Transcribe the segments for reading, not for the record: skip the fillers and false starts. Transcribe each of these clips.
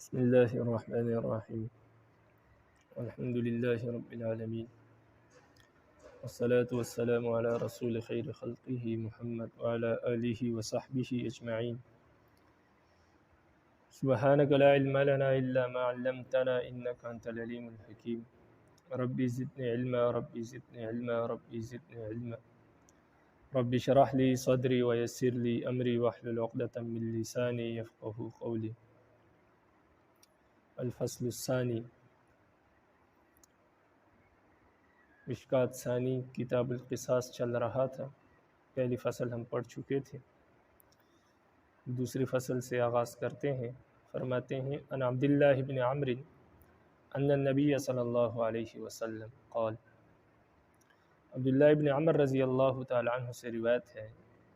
بسم الله الرحمن الرحيم. الحمد لله رب العالمين، والصلاة والسلام على رسول خير خلقه محمد وعلى آله وصحبه أجمعين. سبحانك لا علم لنا إلا ما علمتنا إنك أنت العليم الحكيم. ربي زدني علما، ربي زدني علما، ربي زدني علما. ربي اشرح لي صدري ويسر لي أمري واحلل عقدة من لساني يفقه قولي. الفصل الثانی، مشکوٰۃ ثانی، کتاب القصاص چل رہا تھا۔ پہلی فصل ہم پڑھ چکے تھے، دوسری فصل سے آغاز کرتے ہیں۔ فرماتے ہیں ان عبداللہ بن عمرو ان النبی صلی اللہ علیہ وسلم قال، عبداللہ بن عمر رضی اللہ تعالی عنہ سے روایت ہے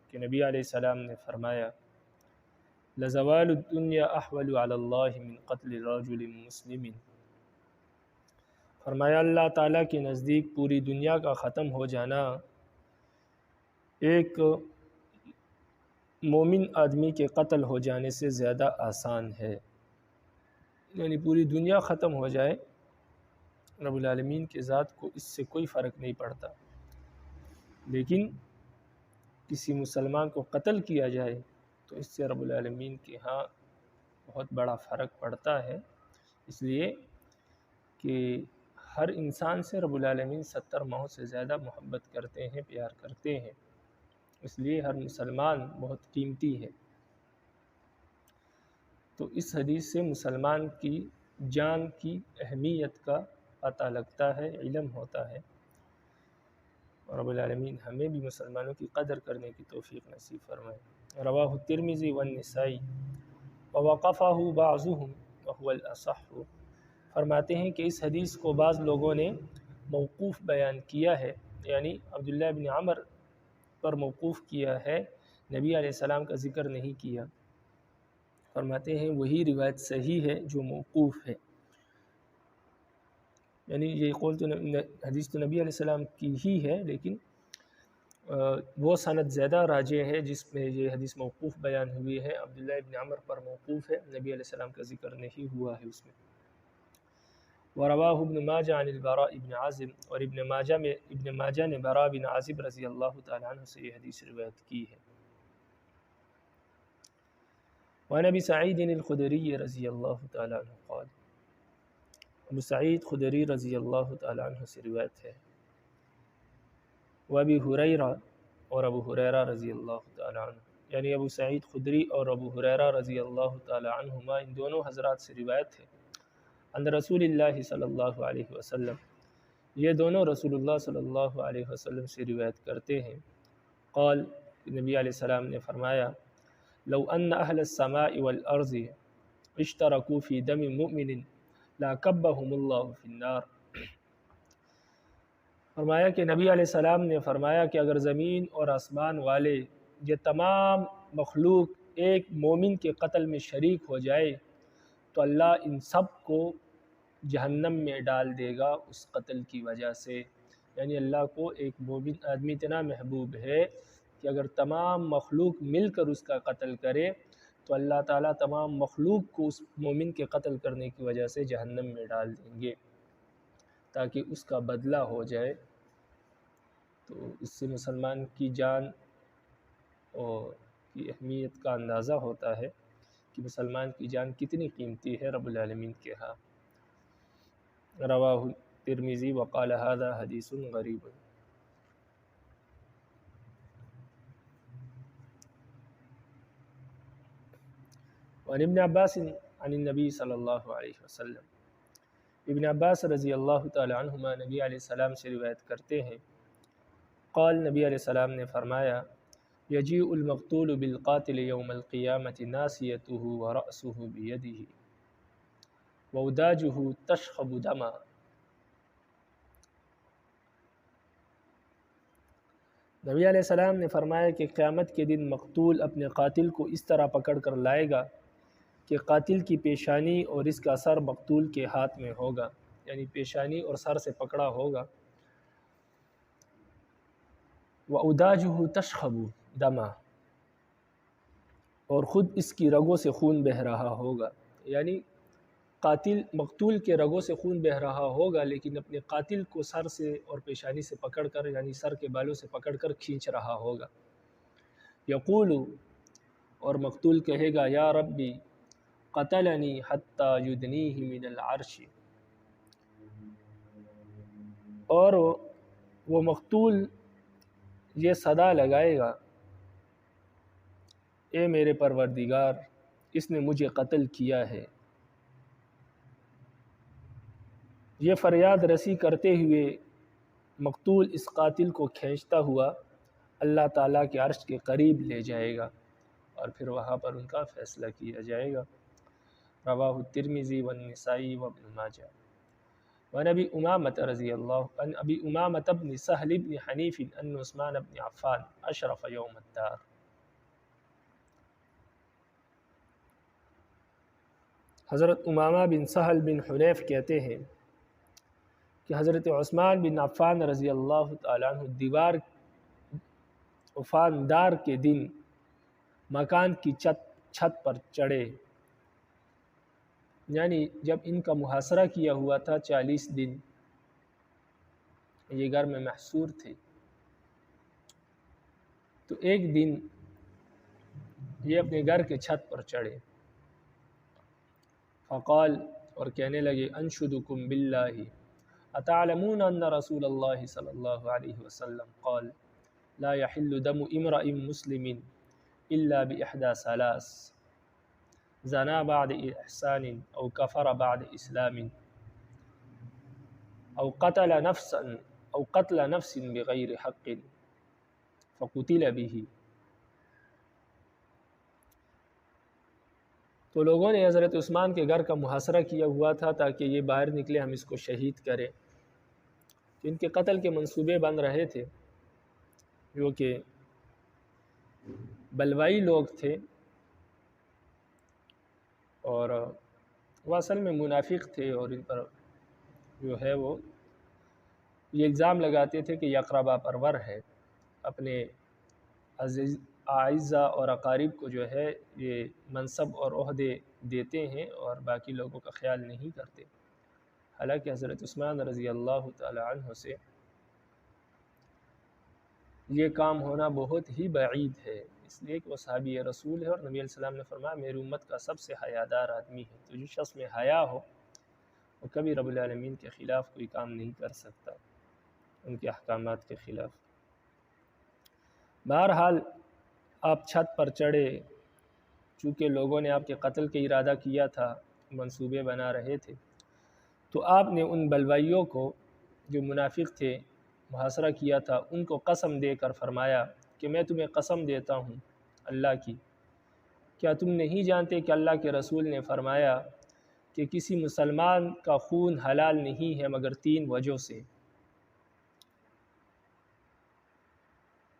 کہ نبی علیہ السلام نے فرمایا لزوال الدنیا احول علی اللہ من قتل رجل مسلم، فرمایا اللہ تعالیٰ کے نزدیک پوری دنیا کا ختم ہو جانا ایک مومن آدمی کے قتل ہو جانے سے زیادہ آسان ہے۔ یعنی پوری دنیا ختم ہو جائے، رب العالمین کے ذات کو اس سے کوئی فرق نہیں پڑتا، لیکن کسی مسلمان کو قتل کیا جائے تو اس سے رب العالمین کے ہاں بہت بڑا فرق پڑتا ہے، اس لیے کہ ہر انسان سے رب العالمین 70 ماہوں سے زیادہ محبت کرتے ہیں، پیار کرتے ہیں، اس لیے ہر مسلمان بہت قیمتی ہے۔ تو اس حدیث سے مسلمان کی جان کی اہمیت کا پتہ لگتا ہے، علم ہوتا ہے، اور رب العالمین ہمیں بھی مسلمانوں کی قدر کرنے کی توفیق نصیب فرمائے۔ رواہ الترمذی والنسائی ووقفہ بعضهم وهو الاصح، فرماتے ہیں کہ اس حدیث کو بعض لوگوں نے موقوف بیان کیا ہے، یعنی عبداللہ بن عمر پر موقوف کیا ہے، نبی علیہ السلام کا ذکر نہیں کیا۔ فرماتے ہیں وہی روایت صحیح ہے جو موقوف ہے، یعنی یہ قول تو حدیث تو نبی علیہ السلام کی ہی ہے، لیکن وہ سند زیادہ راجح ہے جس میں یہ حدیث موقوف بیان ہوئی ہے، عبداللہ ابن عمر پر موقوف ہے، نبی علیہ السلام کا ذکر نہیں ہوا ہے اس میں۔ ورواه ابن ماجہ عن البراء بن عازب، اور ابن ماجہ نے براء بن عازب رضی اللہ تعالی عنہ سے یہ حدیث روایت کی ہے۔ وعن ابی سعید الخدری رضی اللہ تعالی عنہ قال، ابو سعید خدری رضی اللہ تعالی عنہ سے روایت ہے۔ وابی ہریرہ، اور ابو ہریرہ رضی اللہ تعالی عنہ، یعنی ابو سعید خدری اور ابو ہریرہ رضی اللہ تعالی عنہما ان دونوں حضرات سے روایت ہے، ان رسول اللہ صلی اللہ علیہ وسلم، یہ دونوں رسول اللہ صلی اللہ علیہ وسلم سے روایت کرتے ہیں۔ قال، نبی علیہ السلام نے فرمایا لو ان اہل السماء والارض اشترکوا فی دم مؤمن لاکبہم اللہ فی النار، فرمایا کہ نبی علیہ السلام نے فرمایا کہ اگر زمین اور آسمان والے یہ تمام مخلوق ایک مومن کے قتل میں شریک ہو جائے تو اللہ ان سب کو جہنم میں ڈال دے گا اس قتل کی وجہ سے۔ یعنی اللہ کو ایک مومن آدمی اتنا محبوب ہے کہ اگر تمام مخلوق مل کر اس کا قتل کرے تو اللہ تعالیٰ تمام مخلوق کو اس مومن کے قتل کرنے کی وجہ سے جہنم میں ڈال دیں گے تاکہ اس کا بدلہ ہو جائے۔ تو اس سے مسلمان کی جان اور کی اہمیت کا اندازہ ہوتا ہے کہ مسلمان کی جان کتنی قیمتی ہے رب العالمین کے ہاں۔ رواہ ترمذی وقال ھذا حدیث غریب۔ وعن ابن عباس عن النبی صلی اللہ علیہ وسلم، ابن عباس رضی اللہ تعالی عنہما نبی علیہ السلام سے روایت کرتے ہیں، قال، نبی علیہ السلام نے فرمایا یجیء المقتول بالقاتل یوم القیامۃ ناصیتہ ورأسہ بیدہ ووداجہ تشخب دما، نبی علیہ السلام نے فرمایا کہ قیامت کے دن مقتول اپنے قاتل کو اس طرح پکڑ کر لائے گا کہ قاتل کی پیشانی اور اس کا سر مقتول کے ہاتھ میں ہوگا، یعنی پیشانی اور سر سے پکڑا ہوگا۔ وَأُدَاجُهُ تَشْخَبُ دَمًا، اور خود اس کی رگوں سے خون بہہ رہا ہوگا، یعنی قاتل مقتول کے رگوں سے خون بہہ رہا ہوگا، لیکن اپنے قاتل کو سر سے اور پیشانی سے پکڑ کر، یعنی سر کے بالوں سے پکڑ کر کھینچ رہا ہوگا۔ یقول، اور مقتول کہے گا، یا ربی قتلنی حتی یدنیہ من العرش، اور وہ مقتول یہ صدا لگائے گا، اے میرے پروردگار، اس نے مجھے قتل کیا ہے۔ یہ فریاد رسی کرتے ہوئے مقتول اس قاتل کو کھینچتا ہوا اللہ تعالیٰ کے عرش کے قریب لے جائے گا، اور پھر وہاں پر ان کا فیصلہ کیا جائے گا۔ رواہ الترمذی والنسائی وابن ماجہ۔ وعن ابی امامۃ رضی اللہ عن ابی امامۃ بن سہل بن حنیف ان عثمان بن عفان اشرف یوم الدار۔ حضرت امامہ بن سہل بن حنیف کہتے ہیں کہ حضرت عثمان بن عفان رضی اللہ تعالیٰ عنہ دیوار وفاندار کے دن مکان کی چھت پر چڑھے، یعنی جب ان کا محاصرہ کیا ہوا تھا 40 دن یہ گھر میں محصور تھے، تو ایک دن یہ اپنے گھر کے چھت پر چڑھے، فقال، اور کہنے لگے، انشدکم باللہ اتعلمون ان رسول اللہ صلی اللہ علیہ وسلم قال لا يحل دم امرئ مسلم الا باحدى ثلاث، زنا بعد احسان او کفر بعد اسلام او قتل نفس بغیر حق فقتل به۔ تو لوگوں نے حضرت عثمان کے گھر کا محاصرہ کیا ہوا تھا تاکہ یہ باہر نکلے، ہم اس کو شہید کریں۔ ان کے قتل کے منصوبے بن رہے تھے، جو کہ بلوائی لوگ تھے، اور وہ اصل میں منافق تھے، اور ان پر جو ہے وہ یہ الزام لگاتے تھے کہ یہ اقربا پرور ہے، اپنے اعزا اور اقارب کو جو ہے یہ منصب اور عہدے دیتے ہیں اور باقی لوگوں کا خیال نہیں کرتے۔ حالانکہ حضرت عثمان رضی اللہ تعالی عنہ سے یہ کام ہونا بہت ہی بعید ہے، اس لیے کہ وہ صحابی رسول ہے، اور نبی علیہ السلام نے فرمایا میری امت کا سب سے حیادار آدمی ہے۔ تو جو شخص میں حیا ہو وہ کبھی رب العالمین کے خلاف کوئی کام نہیں کر سکتا، ان کے احکامات کے خلاف۔ بہرحال آپ چھت پر چڑھے، چونکہ لوگوں نے آپ کے قتل کا ارادہ کیا تھا، منصوبے بنا رہے تھے، تو آپ نے ان بلوائیوں کو جو منافق تھے محاصرہ کیا تھا، ان کو قسم دے کر فرمایا کہ میں تمہیں قسم دیتا ہوں اللہ کی، کیا تم نہیں جانتے کہ اللہ کے رسول نے فرمایا کہ کسی مسلمان کا خون حلال نہیں ہے مگر 3 وجہ سے۔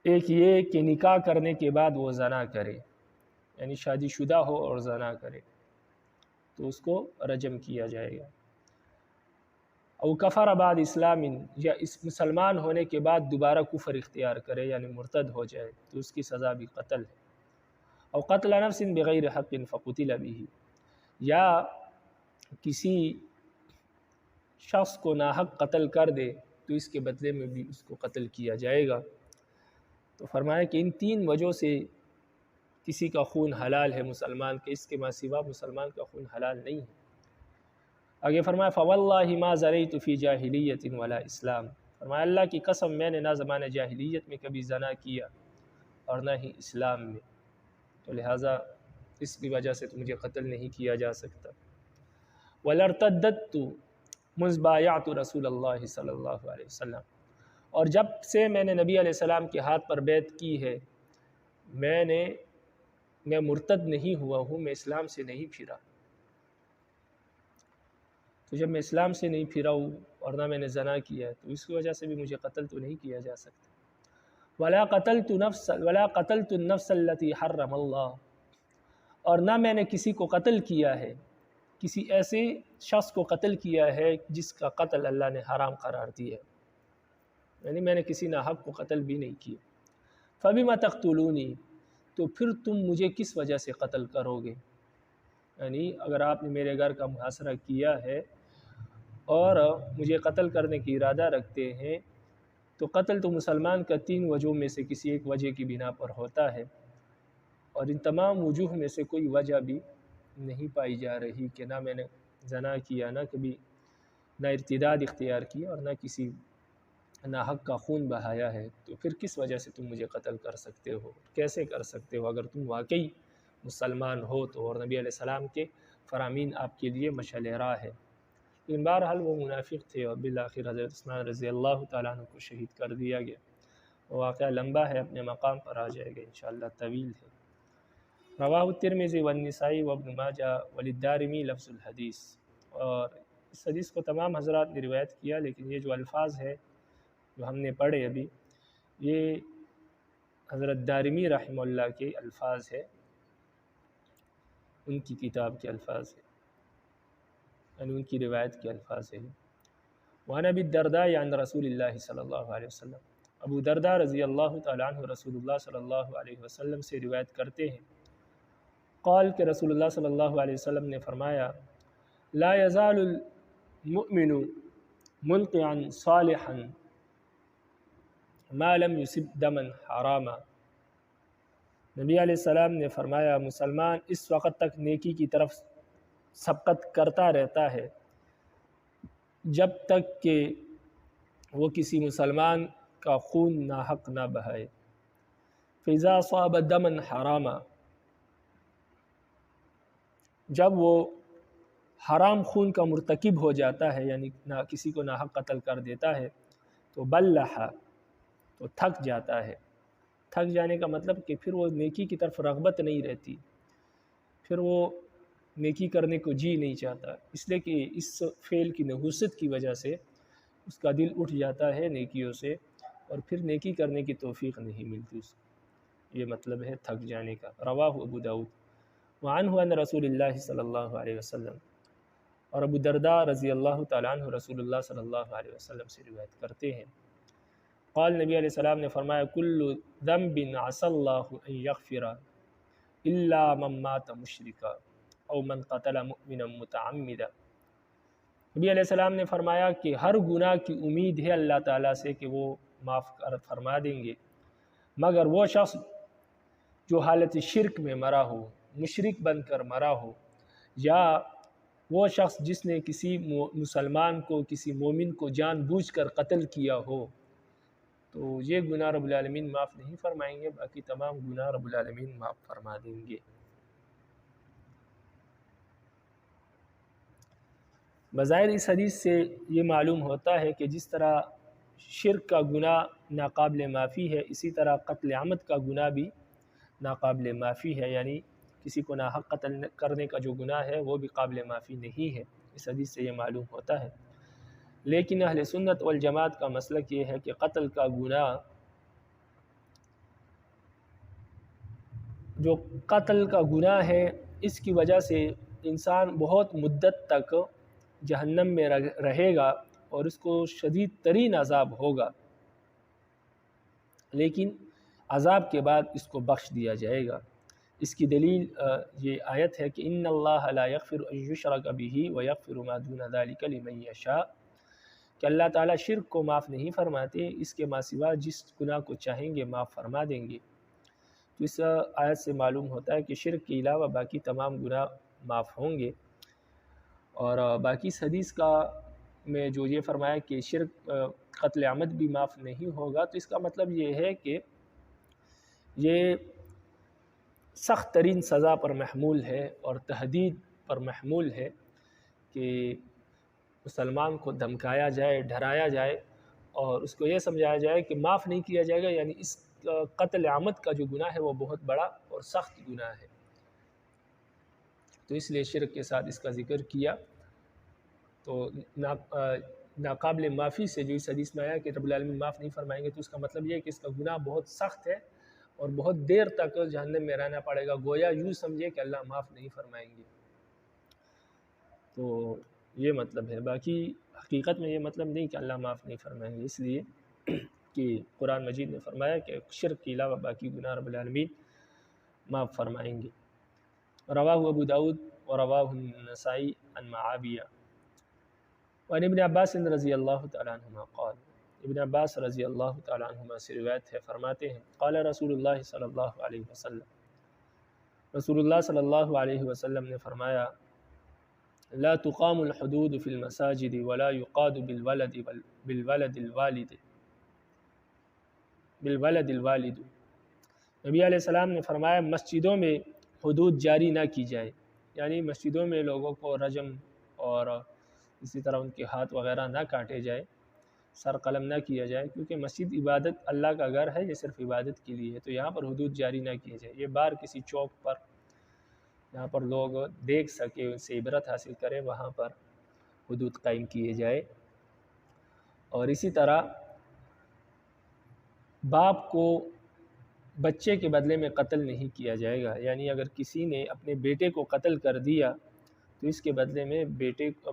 ایک یہ کہ نکاح کرنے کے بعد وہ زنا کرے، یعنی شادی شدہ ہو اور زنا کرے تو اس کو رجم کیا جائے گا، او کفر بعد اسلام، یا اس مسلمان ہونے کے بعد دوبارہ کفر اختیار کرے یعنی مرتد ہو جائے تو اس کی سزا بھی قتل ہے، او قتل نفس بغیر حق فقتل به، یا کسی شخص کو ناحق قتل کر دے تو اس کے بدلے میں بھی اس کو قتل کیا جائے گا۔ تو فرمایا کہ ان 3 وجہوں سے کسی کا خون حلال ہے مسلمان کے، اس کے ماں سوا مسلمان کا خون حلال نہیں ہے۔ آگے فرمایا فواللہ ما زریت فی جاہلیت ولا اسلام، فرمایا اللہ کی قسم میں نے نہ زمانہ جاہلیت میں کبھی زنا کیا اور نہ ہی اسلام میں، تو لہٰذا اس کی وجہ سے تو مجھے قتل نہیں کیا جا سکتا۔ وَلَارْتَدَّتُ مُذْ بَایَعْتُ رسول اللہ صلی اللہ علیہ وسلم، اور جب سے میں نے نبی علیہ السلام کے ہاتھ پر بیعت کی ہے میں مرتد نہیں ہوا ہوں، میں اسلام سے نہیں پھرا۔ تو جب میں اسلام سے نہیں پھرا ہوں اور نہ میں نے زنا کیا ہے تو اس کی وجہ سے بھی مجھے قتل تو نہیں کیا جا سکتا۔ وَلَا قَتَلْتُ النَّفْسَ الَّتِي حَرَّمَ اللَّهُ، اور نہ میں نے کسی کو قتل کیا ہے، کسی ایسے شخص کو قتل کیا ہے جس کا قتل اللہ نے حرام قرار دیا ہے، یعنی میں نے کسی ناحق کو قتل بھی نہیں کیا۔ فَبِمَ تَقْتُلُونِی، تو پھر تم مجھے کس وجہ سے قتل کرو گے؟ یعنی اگر آپ نے میرے گھر کا محاصرہ کیا ہے اور مجھے قتل کرنے کی ارادہ رکھتے ہیں تو قتل تو مسلمان کا 3 وجوہ میں سے کسی ایک وجہ کی بنا پر ہوتا ہے، اور ان تمام وجوہ میں سے کوئی وجہ بھی نہیں پائی جا رہی کہ نہ میں نے زنا کیا، نہ کبھی نہ ارتداد اختیار کیا اور نہ کسی ناحق کا خون بہایا ہے، تو پھر کس وجہ سے تم مجھے قتل کر سکتے ہو، کیسے کر سکتے ہو اگر تم واقعی مسلمان ہو تو، اور نبی علیہ السلام کے فرامین آپ کے لیے مشعل راہ ہے۔ لیکن بہرحال وہ منافق تھے اور بالآخر حضرت عثمان رضی اللہ تعالیٰ عنہ کو شہید کر دیا گیا۔ وہ واقعہ لمبا ہے، اپنے مقام پر آ جائے گا انشاءاللہ، طویل ہے۔ رواہ الترمذی والنسائی وابن ماجہ وللدارمی لفظ الحدیث، اور اس حدیث کو تمام حضرات نے روایت کیا، لیکن یہ جو الفاظ ہے جو ہم نے پڑھے ابھی، یہ حضرت دارمی رحمہ اللہ کے الفاظ ہے، ان کی کتاب کے الفاظ ہے، یعنی ان کی روایت کے الفاظ ہیں۔ وعن ابی الدرداء عن رسول اللہ صلی اللہ علیہ وسلم، ابو درداء رضی اللہ تعالیٰ عنہ رسول اللہ صلی اللہ علیہ وسلم سے روایت کرتے ہیں، قال کہ رسول اللہ صلی اللہ علیہ وسلم نے فرمایا، لا يزال المؤمن منقعا صالحا ما لم يصب دما حراما۔ نبی علیہ السلام نے فرمایا مسلمان اس وقت تک نیکی کی طرف سبقت کرتا رہتا ہے جب تک کہ وہ کسی مسلمان کا خون ناحق نہ بہائے۔ فإذا صاب دما حراما، جب وہ حرام خون کا مرتکب ہو جاتا ہے، یعنی کسی کو ناحق قتل کر دیتا ہے، تو بلح، تو تھک جاتا ہے۔ تھک جانے کا مطلب کہ پھر وہ نیکی کی طرف رغبت نہیں رہتی، پھر وہ نیکی کرنے کو جی نہیں چاہتا، اس لیے کہ اس فعل کی نحوست کی وجہ سے اس کا دل اٹھ جاتا ہے نیکیوں سے، اور پھر نیکی کرنے کی توفیق نہیں ملتی اس کو، یہ مطلب ہے تھک جانے کا۔ رواہ ابو داؤد وعنہ ان رسول اللہ صلی اللہ علیہ وسلم، اور ابو درداء رضی اللہ تعالیٰ عنہ رسول اللہ صلی اللہ علیہ وسلم سے روایت کرتے ہیں، قال نبی علیہ السلام نے فرمایا کل ذنب عسى اللہ ان یغفر الا من مات مشرکا او من قتل مؤمنا متعمدا۔ نبی علیہ السلام نے فرمایا کہ ہر گناہ کی امید ہے اللہ تعالیٰ سے کہ وہ معاف فرما دیں گے، مگر وہ شخص جو حالت شرک میں مرا ہو، مشرک بن کر مرا ہو، یا وہ شخص جس نے کسی مسلمان کو، کسی مومن کو جان بوجھ کر قتل کیا ہو، تو یہ گناہ رب العالمین معاف نہیں فرمائیں گے، باقی تمام گناہ رب العالمین معاف فرما دیں گے۔ بظاہر اس حدیث سے یہ معلوم ہوتا ہے کہ جس طرح شرک کا گناہ ناقابل معافی ہے، اسی طرح قتل عمد کا گناہ بھی ناقابل معافی ہے، یعنی کسی کو ناحق قتل کرنے کا جو گناہ ہے وہ بھی قابل معافی نہیں ہے، اس حدیث سے یہ معلوم ہوتا ہے۔ لیکن اہل سنت والجماعت کا مسلک یہ ہے کہ قتل کا گناہ، جو قتل کا گناہ ہے، اس کی وجہ سے انسان بہت مدت تک جہنم میں رہے گا اور اس کو شدید ترین عذاب ہوگا، لیکن عذاب کے بعد اس کو بخش دیا جائے گا۔ اس کی دلیل یہ آیت ہے کہ ان اللہ لا یغفر ان یشرک بہ ویغفر ما دون ذلک لمن یشاء، کہ اللہ تعالیٰ شرک کو معاف نہیں فرماتے، اس کے ما سوا جس گناہ کو چاہیں گے معاف فرما دیں گے۔ تو اس آیت سے معلوم ہوتا ہے کہ شرک کے علاوہ باقی تمام گناہ معاف ہوں گے، اور باقی اس حدیث کا میں جو یہ فرمایا کہ شرک قتل عمد بھی معاف نہیں ہوگا، تو اس کا مطلب یہ ہے کہ یہ سخت ترین سزا پر محمول ہے اور تہدید پر محمول ہے کہ مسلمان کو دھمکایا جائے، ڈرایا جائے اور اس کو یہ سمجھایا جائے کہ معاف نہیں کیا جائے گا، یعنی اس قتل عمد کا جو گناہ ہے وہ بہت بڑا اور سخت گناہ ہے۔ تو اس لیے شرک کے ساتھ اس کا ذکر کیا۔ تو ناقابل معافی سے جو اس حدیث میں آیا کہ رب العالمین معاف نہیں فرمائیں گے، تو اس کا مطلب یہ ہے کہ اس کا گناہ بہت سخت ہے اور بہت دیر تک جہنم میں رہنا پڑے گا، گویا یوں سمجھے کہ اللہ معاف نہیں فرمائیں گے۔ تو یہ مطلب ہے، باقی حقیقت میں یہ مطلب نہیں کہ اللہ معاف نہیں فرمائیں گے، اس لیے کہ قرآن مجید نے فرمایا کہ شرک کے علاوہ باقی گناہ رب العالمین معاف فرمائیں گے۔ رواہ ابو داؤد ورواہ النسائی عن معاویہ وعن ابن عباس رضی اللہ تعالیٰ عنہما قال، ابن عباس رضی اللہ تعالیٰ عنہما سے روایت ہے، فرماتے ہیں قال رسول اللہ صلی اللہ علیہ وسلم، رسول اللہ صلی اللہ علیہ وسلم نے فرمایا لا تقام الحدود فی المساجد ولا یقاد بالولد الوالد۔ نبی علیہ السلام نے فرمایا مسجدوں میں حدود جاری نہ کی جائے، یعنی مسجدوں میں لوگوں کو رجم اور اسی طرح ان کے ہاتھ وغیرہ نہ کاٹے جائے، سر قلم نہ کیا جائے، کیونکہ مسجد عبادت اللہ کا گھر ہے، یہ صرف عبادت کے لیے ہے، تو یہاں پر حدود جاری نہ کیے جائے۔ یہ باہر کسی چوک پر جہاں پر لوگ دیکھ سکے، ان سے عبرت حاصل کریں، وہاں پر حدود قائم کیے جائے۔ اور اسی طرح باپ کو بچے کے بدلے میں قتل نہیں کیا جائے گا، یعنی اگر کسی نے اپنے بیٹے کو قتل کر دیا تو اس کے بدلے میں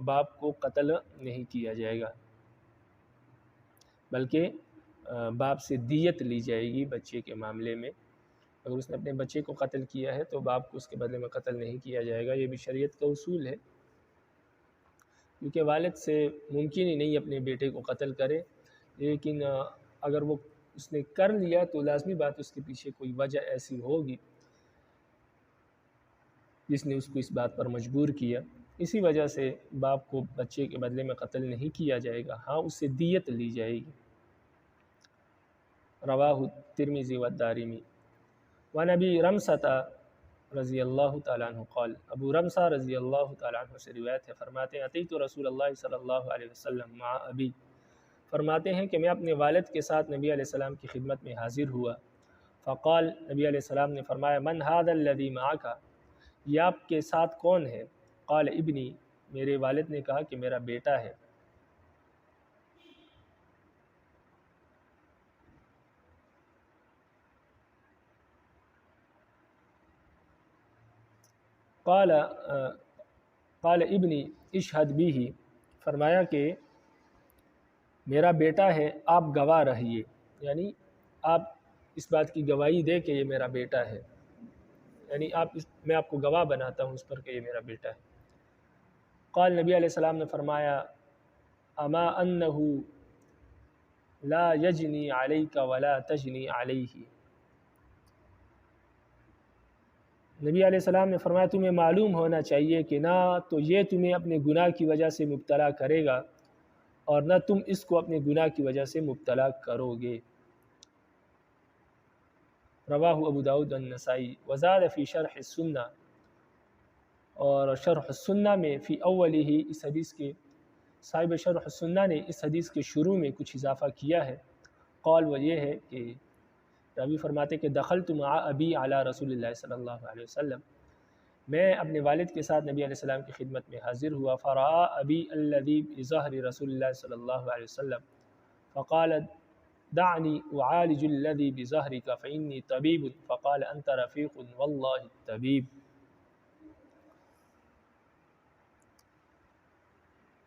باپ کو قتل نہیں کیا جائے گا، بلکہ باپ سے دیت لی جائے گی بچے کے معاملے میں۔ اگر اس نے اپنے بچے کو قتل کیا ہے تو باپ کو اس کے بدلے میں قتل نہیں کیا جائے گا، یہ بھی شریعت کا اصول ہے، کیونکہ والد سے ممکن ہی نہیں اپنے بیٹے کو قتل کرے، لیکن اگر وہ اس نے کر لیا تو لازمی بات اس کے پیچھے کوئی وجہ ایسی ہوگی جس نے اس کو اس بات پر مجبور کیا، اسی وجہ سے باپ کو بچے کے بدلے میں قتل نہیں کیا جائے گا، ہاں اس سے دیت لی جائے گی۔ رواہ الترمذی والدارمی وعن ابی رمثۃ رضی اللہ تعالیٰ عنہ قال، ابو رمثہ رضی اللہ تعالیٰ عنہ سے روایت ہے، فرماتے ہیں اتیت رسول اللہ صلی اللہ علیہ وسلم مع ابی، فرماتے ہیں کہ میں اپنے والد کے ساتھ نبی علیہ السلام کی خدمت میں حاضر ہوا، فقال، نبی علیہ السلام نے فرمایا من ھذا الذی معک، یہ آپ کے ساتھ کون ہے؟ قال ابنی، میرے والد نے کہا کہ میرا بیٹا ہے۔ قال ابنی اشہد بھی، فرمایا کہ میرا بیٹا ہے، آپ گواہ رہیے، یعنی آپ اس بات کی گواہی دے کہ یہ میرا بیٹا ہے، یعنی میں آپ کو گواہ بناتا ہوں اس پر کہ یہ میرا بیٹا ہے۔ قال، نبی علیہ السلام نے فرمایا اما انہ لا یجنی علیک ولا تجنی علیہ، نبی علیہ السلام نے فرمایا تمہیں معلوم ہونا چاہیے کہ نہ تو یہ تمہیں اپنے گناہ کی وجہ سے مبتلا کرے گا اور نہ تم اس کو اپنے گناہ کی وجہ سے مبتلا کرو گے۔ رواہ ابو داؤد النسائی وزاد فی شرح السنہ، اور شرح السنہ میں فی اولی ہی، اس حدیث کے صاحب شرح السنہ نے اس حدیث کے شروع میں کچھ اضافہ کیا ہے۔ قول وہ یہ ہے کہ راوی فرماتے کہ دخلت مع ابی علی رسول اللہ صلی اللہ علیہ وسلم، میں اپنے والد کے ساتھ نبی علیہ السلام کی خدمت میں حاضر ہوا، فرآ ابی الذی بظہر رسول اللہ صلی اللہ علیہ وسلم فقال دعنی اعالج الذی بظہرک فانی طبیب، فقال انت رفیق واللہ طبیب۔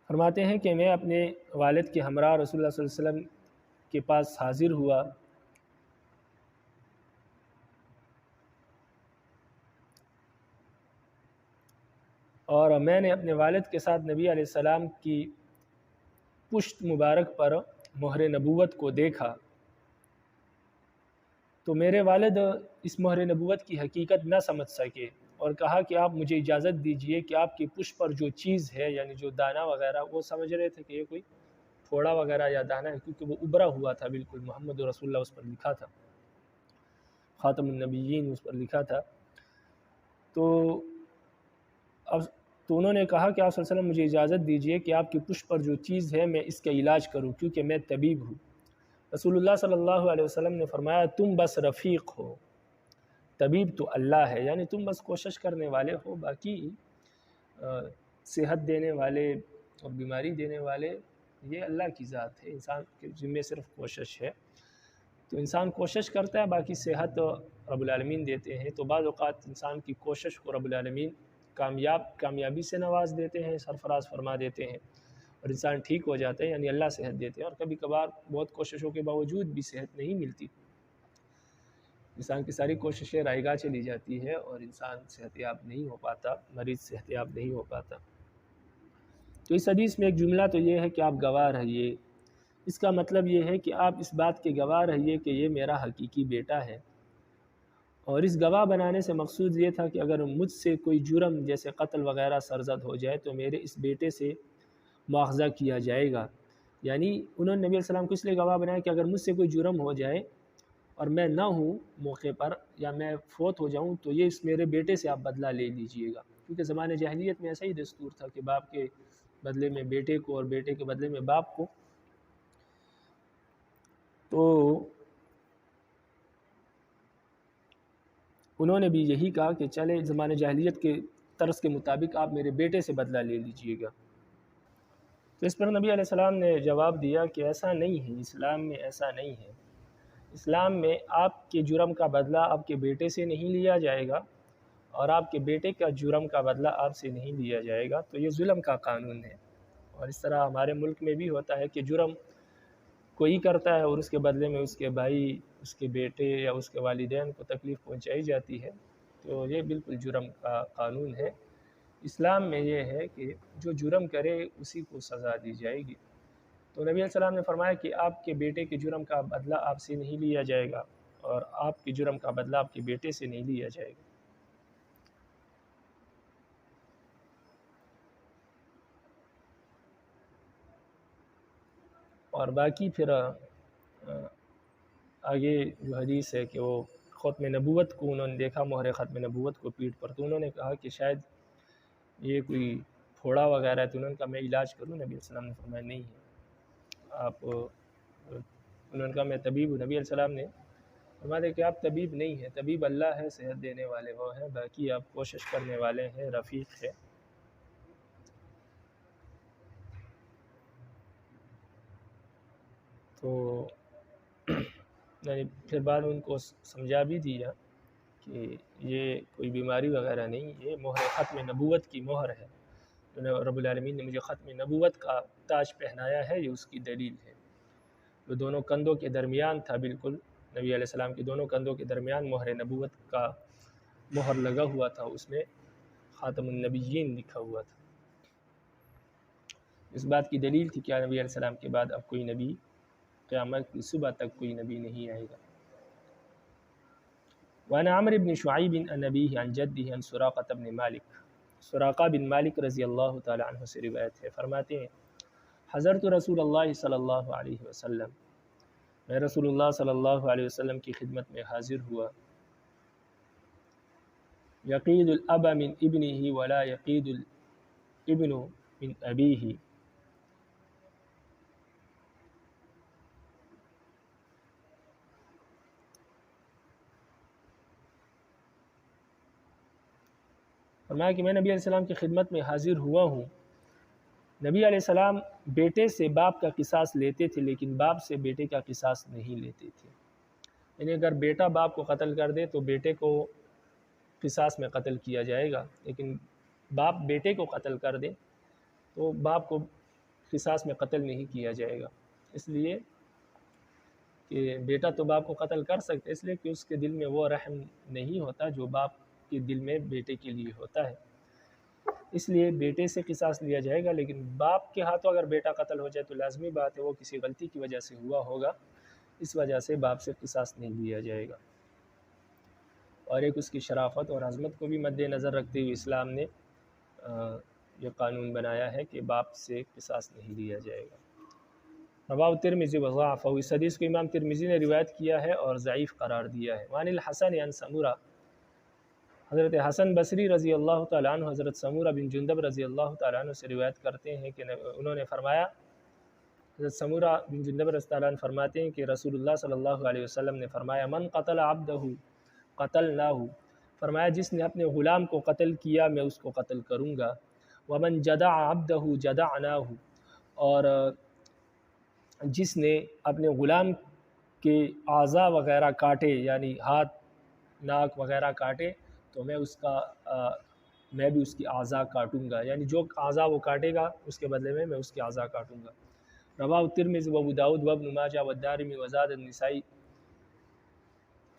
فرماتے ہیں کہ میں اپنے والد کے ہمراہ رسول اللہ صلی اللہ علیہ وسلم کے پاس حاضر ہوا، اور میں نے اپنے والد کے ساتھ نبی علیہ السلام کی پشت مبارک پر مہر نبوت کو دیکھا، تو میرے والد اس مہر نبوت کی حقیقت نہ سمجھ سکے اور کہا کہ آپ مجھے اجازت دیجئے کہ آپ کی پشت پر جو چیز ہے، یعنی جو دانہ وغیرہ، وہ سمجھ رہے تھے کہ یہ کوئی پھوڑا وغیرہ یا دانہ ہے، کیونکہ وہ ابھرا ہوا تھا، بالکل محمد رسول اللہ اس پر لکھا تھا، خاتم النبیین اس پر لکھا تھا۔ تو انہوں نے کہا کہ آپ صلی اللہ علیہ وسلم مجھے اجازت دیجئے کہ آپ کی پشت پر جو چیز ہے میں اس کا علاج کروں، کیونکہ میں طبیب ہوں۔ رسول اللہ صلی اللہ علیہ وسلم نے فرمایا تم بس رفیق ہو، طبیب تو اللہ ہے، یعنی تم بس کوشش کرنے والے ہو، باقی صحت دینے والے اور بیماری دینے والے یہ اللہ کی ذات ہے، انسان کے ذمہ صرف کوشش ہے، تو انسان کوشش کرتا ہے، باقی صحت رب العالمین دیتے ہیں۔ تو بعض اوقات انسان کی کوشش کو رب العالمین کامیابی سے نواز دیتے ہیں، سرفراز فرما دیتے ہیں، اور انسان ٹھیک ہو جاتا ہے، یعنی اللہ صحت دیتے ہیں، اور کبھی کبھار بہت کوششوں کے باوجود بھی صحت نہیں ملتی، انسان کی ساری کوششیں رائگاں چلی جاتی ہے اور انسان صحت یاب نہیں ہو پاتا، مریض صحت یاب نہیں ہو پاتا۔ تو اس حدیث میں ایک جملہ تو یہ ہے کہ آپ گواہ رہیے، اس کا مطلب یہ ہے کہ آپ اس بات کے گواہ رہیے کہ یہ میرا حقیقی بیٹا ہے، اور اس گواہ بنانے سے مقصود یہ تھا کہ اگر مجھ سے کوئی جرم جیسے قتل وغیرہ سرزد ہو جائے تو میرے اس بیٹے سے مواخذہ کیا جائے گا۔ یعنی انہوں نے نبی علیہ السلام کو اس لیے گواہ بنایا کہ اگر مجھ سے کوئی جرم ہو جائے اور میں نہ ہوں موقع پر یا میں فوت ہو جاؤں تو یہ اس میرے بیٹے سے آپ بدلہ لے لیجئے گا، کیونکہ زمانے جاہلیت میں ایسا ہی دستور تھا کہ باپ کے بدلے میں بیٹے کو اور بیٹے کے بدلے میں باپ کو۔ تو انہوں نے بھی یہی کہا کہ چلے زمانے جاہلیت کے طرز کے مطابق آپ میرے بیٹے سے بدلہ لے لیجئے گا۔ تو اس پر نبی علیہ السلام نے جواب دیا کہ ایسا نہیں ہے، اسلام میں ایسا نہیں ہے۔ اسلام میں آپ کے جرم کا بدلہ آپ کے بیٹے سے نہیں لیا جائے گا اور آپ کے بیٹے کا جرم کا بدلہ آپ سے نہیں لیا جائے گا، تو یہ ظلم کا قانون ہے۔ اور اس طرح ہمارے ملک میں بھی ہوتا ہے کہ جرم کوئی کرتا ہے اور اس کے بدلے میں اس کے بھائی، اس کے بیٹے یا اس کے والدین کو تکلیف پہنچائی جاتی ہے، تو یہ بالکل جرم کا قانون ہے۔ اسلام میں یہ ہے کہ جو جرم کرے اسی کو سزا دی جائے گی۔ تو نبی علیہ السلام نے فرمایا کہ آپ کے بیٹے کے جرم کا بدلہ آپ سے نہیں لیا جائے گا اور آپ کے جرم کا بدلہ آپ کے بیٹے سے نہیں لیا جائے گا۔ اور باقی پھر آگے جو حدیث ہے کہ وہ ختم نبوت کو انہوں نے دیکھا، مہر ختم نبوت کو پیٹھ پر، تو انہوں نے کہا کہ شاید یہ کوئی پھوڑا وغیرہ ہے، تو انہوں نے کہا میں علاج کروں۔ نبی علیہ السلام نے فرمایا نہیں ہے، آپ انہوں نے کہا میں طبیب ہوں۔ نبی علیہ السلام نے فرمایا کہ آپ طبیب نہیں ہیں، طبیب اللہ ہے، صحت دینے والے وہ ہیں، باقی آپ کوشش کرنے والے ہیں، رفیق ہے۔ تو یعنی پھر بعد ان کو سمجھا بھی دیا کہ یہ کوئی بیماری وغیرہ نہیں، یہ مہر ختم نبوت کی مہر ہے، رب العالمین نے مجھے ختم نبوت کا تاج پہنایا ہے، یہ اس کی دلیل ہے۔ جو دونوں کندھوں کے درمیان تھا، بالکل نبی علیہ السلام کے دونوں کندھوں کے درمیان مہر نبوت کا مہر لگا ہوا تھا، اس میں خاتم النبیین لکھا ہوا تھا۔ اس بات کی دلیل تھی کہ نبی علیہ السلام کے بعد اب کوئی نبی، قیامت کی صبح تک کوئی نبی نہیں آئے گا۔ وعن عمرو بن شعیب عن ابیہ عن جدہ عن سراقہ بن مالک، سراقہ بن مالک رضی اللہ تعالی عنہ سے روایت ہے، فرماتے ہیں حضرت رسول اللہ صلی اللہ علیہ وسلم، میں رسول اللہ صلی اللہ علیہ وسلم کی خدمت میں حاضر ہوا، یقید الاب من ابنہ ولا یقید الابن من ابیہ، فرمایا کہ میں نبی علیہ السلام کی خدمت میں حاضر ہوا ہوں۔ نبی علیہ السلام بیٹے سے باپ کا قصاص لیتے تھے لیکن باپ سے بیٹے کا قصاص نہیں لیتے تھے۔ یعنی اگر بیٹا باپ کو قتل کر دے تو بیٹے کو قصاص میں قتل کیا جائے گا، لیکن باپ بیٹے کو قتل کر دے تو باپ کو قصاص میں قتل نہیں کیا جائے گا، اس لیے کہ بیٹا تو باپ کو قتل کر سکتے، اس لیے کہ اس کے دل میں وہ رحم نہیں ہوتا جو باپ کے دل میں بیٹے کے لیے ہوتا ہے، اس لیے بیٹے سے قصاص لیا جائے گا۔ لیکن باپ کے ہاتھوں اگر بیٹا قتل ہو جائے تو لازمی بات ہے وہ کسی غلطی کی وجہ سے ہوا ہوگا، اس وجہ سے باپ سے قصاص نہیں لیا جائے گا۔ اور ایک اس کی شرافت اور عظمت کو بھی مد نظر رکھتے ہوئے اسلام نے یہ قانون بنایا ہے کہ باپ سے قصاص نہیں لیا جائے گا۔ رواه الترمذی وضاعفہ، اس حدیث کو امام ترمذی نے روایت کیا ہے اور ضعیف قرار دیا ہے۔ وعن الحسن عن سمورہ، حضرت حسن بصری رضی اللہ تعالیٰ عنہ حضرت سمورہ بن جندب رضی اللہ تعالیٰ عنہ سے روایت کرتے ہیں کہ انہوں نے فرمایا، حضرت سمورہ بن جندب رضی اللہ عنہ فرماتے ہیں کہ رسول اللہ صلی اللہ علیہ وسلم نے فرمایا من قتل عبدہ قتلناہ، فرمایا جس نے اپنے غلام کو قتل کیا میں اس کو قتل کروں گا، ومن جدع عبدہ جدعناہ، اور جس نے اپنے غلام کے اعضاء وغیرہ کاٹے یعنی ہاتھ ناک وغیرہ کاٹے تو میں بھی اس کی اعضاء کاٹوں گا، یعنی جو اعضاء وہ کاٹے گا اس کے بدلے میں اس کی اعضاء کاٹوں گا۔ رواه الترمذی و ابو داؤد و ابن ماجہ و الدارمی و زاد النسائی،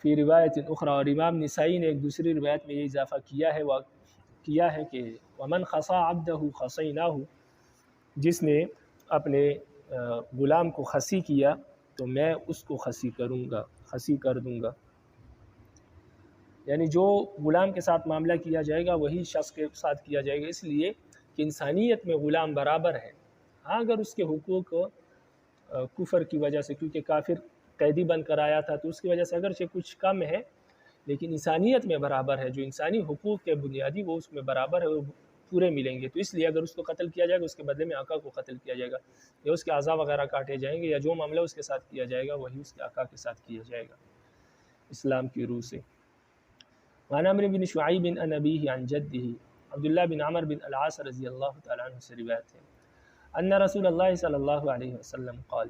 فی روایت اخرى، اور امام نسائی نے ایک دوسری روایت میں یہ اضافہ کیا ہے کہ ومن خصا عبدہ خصیناہ، جس نے اپنے غلام کو خصی کیا تو میں اس کو خصی کر دوں گا، یعنی جو غلام کے ساتھ معاملہ کیا جائے گا وہی شخص کے ساتھ کیا جائے گا، اس لیے کہ انسانیت میں غلام برابر ہے۔ ہاں اگر اس کے حقوق کفر کی وجہ سے، کیونکہ کافر قیدی بن کر آیا تھا تو اس کی وجہ سے اگرچہ کچھ کم ہے، لیکن انسانیت میں برابر ہے، جو انسانی حقوق کے بنیادی وہ اس میں برابر ہے، وہ پورے ملیں گے۔ تو اس لیے اگر اس کو قتل کیا جائے گا اس کے بدلے میں آقا کو قتل کیا جائے گا، یا اس کے اعضاء وغیرہ کاٹے جائیں گے، یا جو معاملہ اس کے ساتھ کیا جائے گا وہی اس کے آقا کے ساتھ کیا جائے گا اسلام کی روح سے۔ وعن عمرو بن شعیب عن ابیہ عن جدہ، عبداللہ بن عمر بن العاص رضی اللہ تعالیٰ عنہ سے روایت ہے، ان رسول اللہ صلی اللہ علیہ وسلم قال،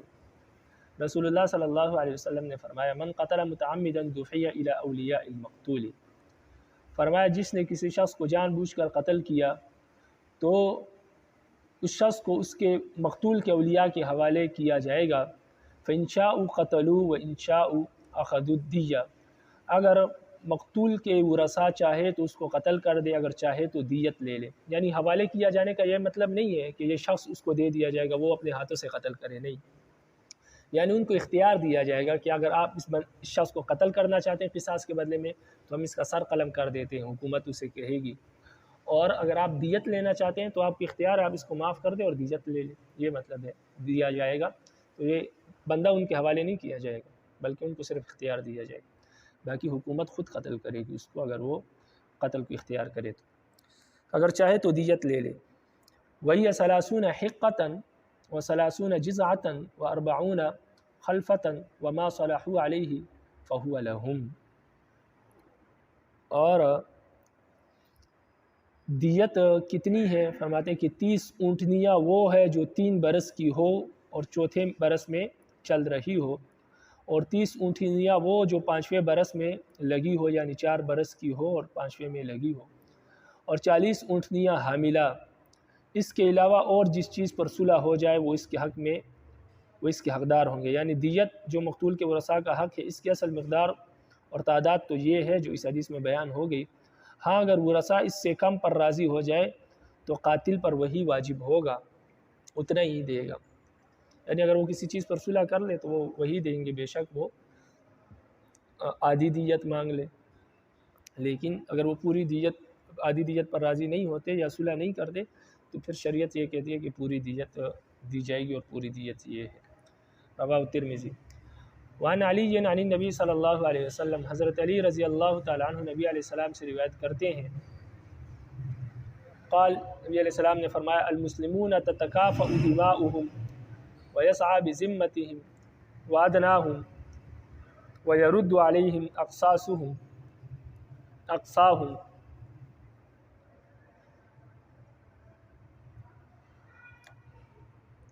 رسول اللہ صلی اللہ علیہ وسلم نے فرمایا، من قتل متعمدا دفع الی اولیاء المقتول، فرمایا جس نے کسی شخص کو جان بوجھ کر قتل کیا تو اس شخص کو اس کے مقتول کے اولیاء کے حوالے کیا جائے گا، فإن شاءوا قتلوا وإن شاءوا أخذوا الدیہ، اگر مقتول کے ورثاء چاہے تو اس کو قتل کر دے، اگر چاہے تو دیت لے لے۔ یعنی حوالے کیا جانے کا یہ مطلب نہیں ہے کہ یہ شخص اس کو دے دیا جائے گا، وہ اپنے ہاتھوں سے قتل کرے، نہیں، یعنی ان کو اختیار دیا جائے گا کہ اگر آپ اس شخص کو قتل کرنا چاہتے ہیں قصاص کے بدلے میں تو ہم اس کا سر قلم کر دیتے ہیں، حکومت اسے کہے گی، اور اگر آپ دیت لینا چاہتے ہیں تو آپ کی اختیار ہے، آپ اس کو معاف کر دیں اور دیت لے لیں، یہ مطلب ہے دیا جائے گا۔ تو یہ بندہ ان کے حوالے نہیں کیا جائے گا بلکہ ان کو صرف اختیار دیا جائے گا، باقی حکومت خود قتل کرے گی اس کو، اگر وہ قتل کو اختیار کرے تو، اگر چاہے تو دیت لے لے۔ وَهِيَ 30 حِقَّةً و30 جِزْعَةً و40 خلفة وما صلحوا علیہ فہو لہم، اور دیت کتنی ہے؟ فرماتے ہیں کہ 30 اونٹنیاں وہ ہے جو 3 برس کی ہو اور چوتھے برس میں چل رہی ہو، اور 30 اونٹنیاں وہ جو 5ویں برس میں لگی ہو، یعنی 4 برس کی ہو اور 5ویں میں لگی ہو، اور 40 اونٹنیاں حاملہ۔ اس کے علاوہ اور جس چیز پر صلح ہو جائے وہ اس کے حق میں وہ اس کے حقدار ہوں گے، یعنی دیت جو مقتول کے ورثاء کا حق ہے اس کی اصل مقدار اور تعداد تو یہ ہے جو اس حدیث میں بیان ہو گئی۔ ہاں اگر ورثاء اس سے کم پر راضی ہو جائے تو قاتل پر وہی واجب ہوگا، اتنا ہی دے گا، یعنی اگر وہ کسی چیز پر صلح کر لے تو وہ وہی دیں گے، بے شک وہ آدھی دیت مانگ لے، لیکن اگر وہ پوری دیت آدھی دیت پر راضی نہیں ہوتے یا صلح نہیں کرتے تو پھر شریعت یہ کہتی ہے کہ پوری دیت دی جائے گی، اور پوری دیت یہ ہے۔ رواه ترمذی۔ وعن علی عن النبی صلی اللہ علیہ وسلم، حضرت علی رضی اللہ تعالیٰ عنہ نبی علیہ السلام سے روایت کرتے ہیں، قال، نبی علیہ السلام نے فرمایا، المسلمون تتکافأ دماؤہم ویسعى بذمتہم وادناہم ویرد علیہم اقصاہم۔